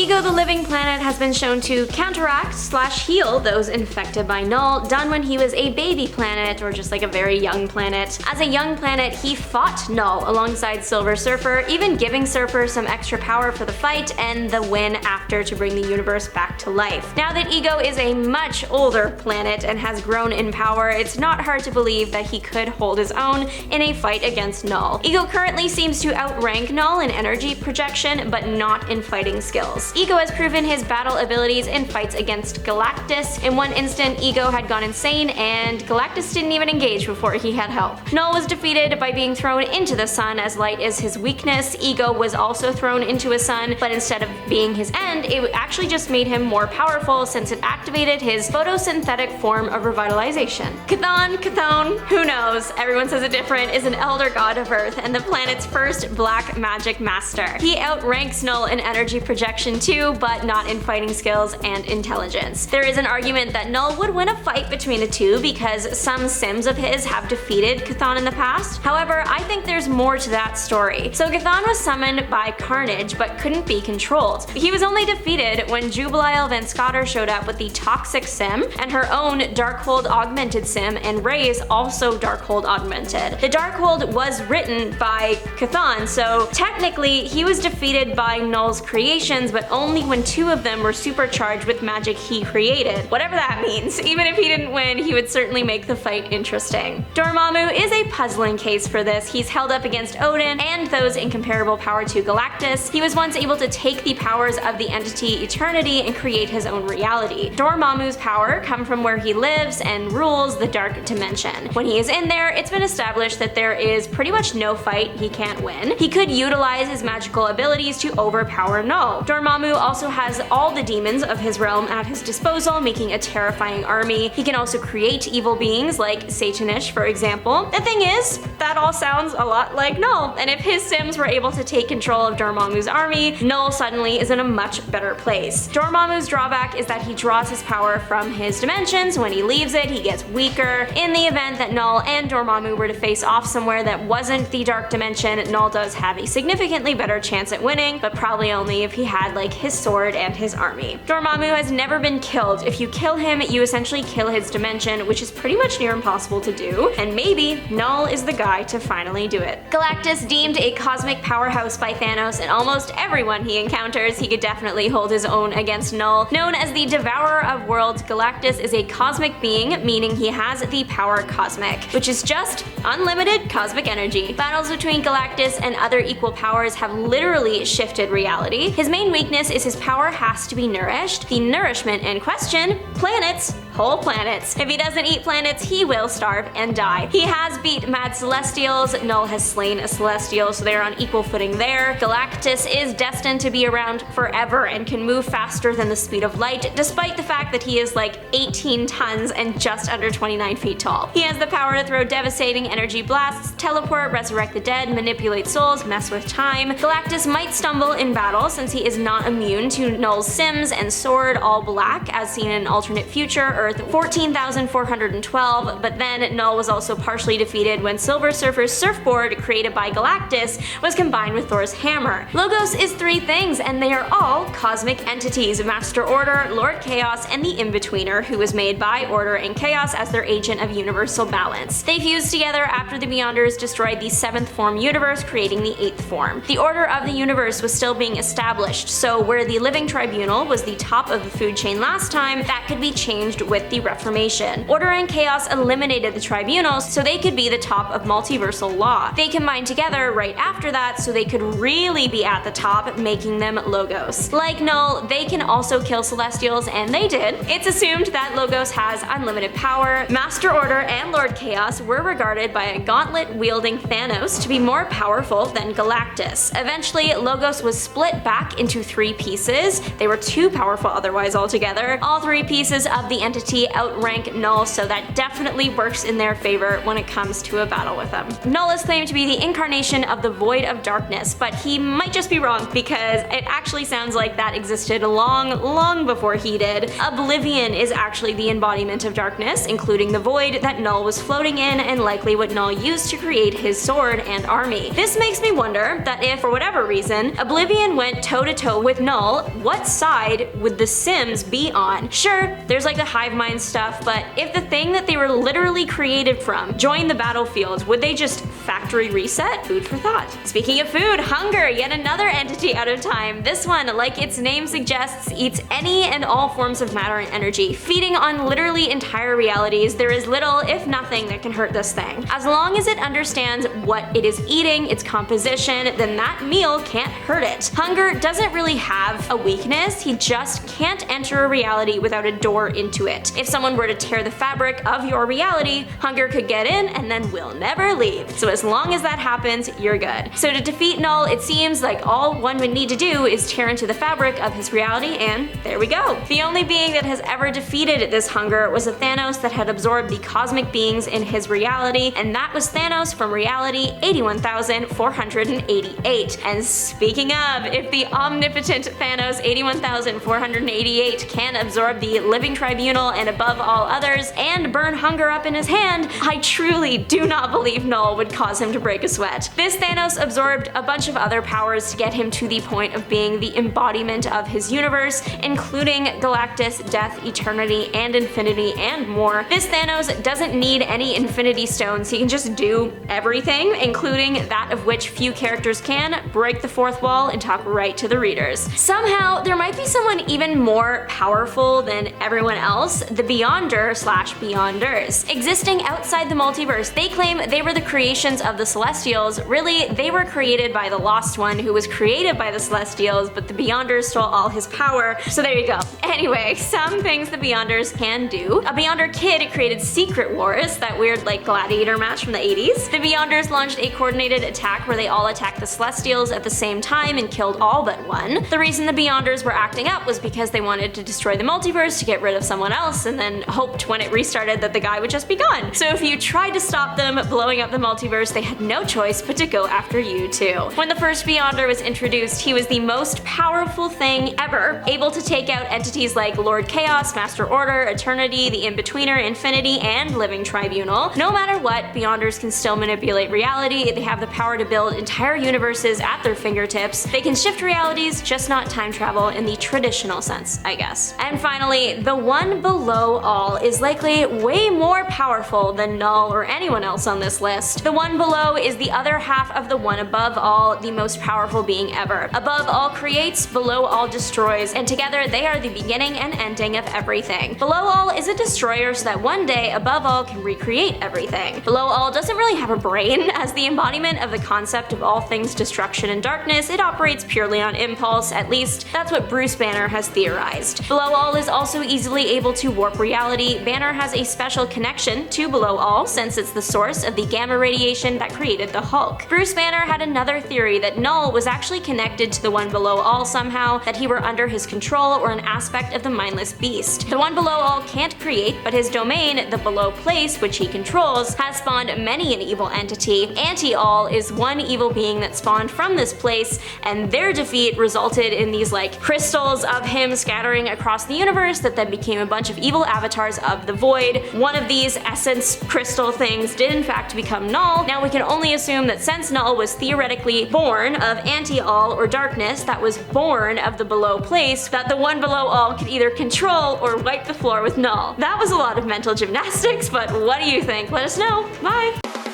Ego the Living Planet has been shown to counteract/heal those infected by Knull, done when he was a baby planet or just like a very young planet. As a young planet, he fought Knull alongside Silver Surfer, even giving Surfer some extra power for the fight and the win after to bring the universe back to life. Now that Ego is a much older planet and has grown in power, it's not hard to believe that he could hold his own in a fight against Knull. Ego currently seems to outrank Knull in energy projection, but not in fighting skills. Ego has proven his battle abilities in fights against Galactus. In one instant, Ego had gone insane, and Galactus didn't even engage before he had help. Knull was defeated by being thrown into the sun, as light is his weakness. Ego was also thrown into a sun, but instead of being his end, it actually just made him more powerful since it activated his photosynthetic form of revitalization. Chthon, who knows? Everyone says it different, is an elder god of Earth and the planet's first black magic master. He outranks Knull in energy projection too, but not in fighting skills and intelligence. There is an argument that Knull would win a fight between the two because some Sims of his have defeated Chthon in the past. However, I think there's more to that story. So Chthon was summoned by Carnage but couldn't be controlled. He was only defeated when Jubilee Van Scotter showed up with the Toxic Sim and her own Darkhold Augmented Sim, and Ray is also Darkhold Augmented. The Darkhold was written by Chthon, so technically he was defeated by Knull's creations, but only when two of them were supercharged with magic he created. Whatever that means. Even if he didn't win, he would certainly make the fight interesting. Dormammu is a puzzling case for this. He's held up against Odin and those in comparable power to Galactus. He was once able to take the powers of the entity Eternity and create his own reality. Dormammu's power come from where he lives and rules the dark dimension. When he is in there, it's been established that there is pretty much no fight he can't win. He could utilize his magical abilities to overpower Knull. Dormammu also has all the demons of his realm at his disposal, making a terrifying army. He can also create evil beings like Satanish, for example. The thing is, that all sounds a lot like Knull, and if his Sims were able to take control of Dormammu's army, Knull suddenly is in a much better place. Dormammu's drawback is that he draws his power from his dimensions. When he leaves it, he gets weaker. In the event that Knull and Dormammu were to face off somewhere that wasn't the dark dimension, Knull does have a significantly better chance at winning, but probably only if he had like his sword and his army. Dormammu has never been killed. If you kill him, you essentially kill his dimension, which is pretty much near impossible to do, and maybe Knull is the guy to finally do it. Galactus, deemed a cosmic powerhouse by Thanos and almost everyone he encounters, he could definitely hold his own against Knull. Known as the Devourer of Worlds, Galactus is a cosmic being, meaning he has the power cosmic, which is just unlimited cosmic energy. Battles between Galactus and other equal powers have literally shifted reality. His main weakness is his power has to be nourished. The nourishment in question, planets, whole planets. If he doesn't eat planets, he will starve and die. He has beat mad Celestials, Knull has slain a Celestial, so they're on equal footing there. Galactus is destined to be around forever and can move faster than the speed of light, despite the fact that he is like 18 tons and just under 29 feet tall. He has the power to throw devastating energy blasts, teleport, resurrect the dead, manipulate souls, mess with time. Galactus might stumble in battle since he is not immune to Knull's Sims and sword all black, as seen in alternate future Earth 14,412, but then Knull was also partially defeated when Silver Surfer's surfboard, created by Galactus, was combined with Thor's hammer. Logos is three things, and they are all cosmic entities: Master Order, Lord Chaos, and the In-Betweener, who was made by Order and Chaos as their agent of universal balance. They fused together after the Beyonders destroyed the 7th form universe, creating the 8th form. The order of the universe was still being established, so where the Living Tribunal was the top of the food chain last time, that could be changed with the Reformation. Order and Chaos eliminated the tribunals so they could be the top of multiversal law. They combined together right after that so they could really be at the top, making them Logos. Like Knull, they can also kill Celestials, and they did. It's assumed that Logos has unlimited power. Master Order and Lord Chaos were regarded by a gauntlet-wielding Thanos to be more powerful than Galactus. Eventually, Logos was split back into 3 pieces. They were too powerful otherwise altogether. All 3 pieces of the entity entity outrank Knull, so that definitely works in their favor when it comes to a battle with him. Knull is claimed to be the incarnation of the Void of Darkness, but he might just be wrong because it actually sounds like that existed long before he did. Oblivion is actually the embodiment of darkness, including the void that Knull was floating in and likely what Knull used to create his sword and army. This makes me wonder that if, for whatever reason, Oblivion went toe-to-toe with Knull, what side would the Sims be on? Sure, there's like the hive mind stuff, but if the thing that they were literally created from joined the battlefield, would they just factory reset? Food for thought. Speaking of food, hunger, yet another entity out of time. This one, like its name suggests, eats any and all forms of matter and energy. Feeding on literally entire realities, there is little, if nothing, that can hurt this thing. As long as it understands what it is eating, its composition, then that meal can't hurt it. Hunger doesn't really have a weakness, he just can't enter a reality without a door into it. If someone were to tear the fabric of your reality, hunger could get in and then will never leave. So as long as that happens, you're good. So to defeat Knull, it seems like all one would need to do is tear into the fabric of his reality, and there we go. The only being that has ever defeated this hunger was a Thanos that had absorbed the cosmic beings in his reality, and that was Thanos from reality 81,488. And speaking of, if the omnipotent Thanos 81,488 can absorb the living tribunal and above all others and burn hunger up in his hand, I truly do not believe Knull would cause him to break a sweat. This Thanos absorbed a bunch of other powers to get him to the point of being the embodiment of his universe, including Galactus, death, eternity, and infinity, and more. This Thanos doesn't need any infinity stones, he can just do everything, including that of which few characters can, break the fourth wall and talk right to the readers. Somehow, there might be someone even more powerful than everyone else, the Beyonder/Beyonders. Existing outside the multiverse, they claim they were the creations of the Celestials. Really, they were created by the Lost One, who was created by the Celestials, but the Beyonders stole all his power, so there you go. Anyway, some things the Beyonders can do. A Beyonder kid created Secret Wars, that weird like gladiator match from the 80s. The Beyonders launched a coordinated attack where they all attacked the Celestials at the same time and killed all but one. The reason the Beyonders were acting up was because they wanted to destroy the multiverse to get rid of someone else and then hoped when it restarted that the guy would just be gone. So if you tried to stop them blowing up the multiverse, they had no choice but to go after you too. When the first Beyonder was introduced, he was the most powerful thing ever, able to take out entities like Lord Chaos, Master Order, Eternity, the In-Betweener, Infinity, and Living Tribunal. No matter what, Beyonders can still manipulate reality, they have the power to build entire universes at their fingertips. They can shift realities, just not time travel in the traditional sense, I guess. And finally, the one below all is likely way more powerful than Knull or anyone else on this list. The one below is the other half of the one above all, the most powerful being ever. Above all creates, below all destroys, and together they are the beginning and ending of everything. Below all is a destroyer so that one day above all can recreate everything. Below all doesn't really have a brain. As the embodiment of the concept of all things destruction and darkness, it operates purely on impulse, at least that's what Bruce Banner has theorized. Below all is also easily able to warp reality. Banner has a special connection to below all since it's the source of the gamma radiation that created the Hulk. Bruce Banner had another theory that Knull was actually connected to the one below all somehow, that he were under his control or an aspect of the mindless beast. The one below all can't create, but his domain, the below place, which he controls, has spawned many an evil entity. Anti-All is one evil being that spawned from this place, and their defeat resulted in these like crystals of him scattering across the universe that then became a bunch of evil avatars of the Void. One of these essence crystal things did in fact become Knull. Now we can only assume that since Knull was theoretically born of Anti-All or darkness that was born of the below place, that the one below all could either control or wipe the floor with Knull. That was a lot of mental gymnastics, but what do you think? Let us know. Bye!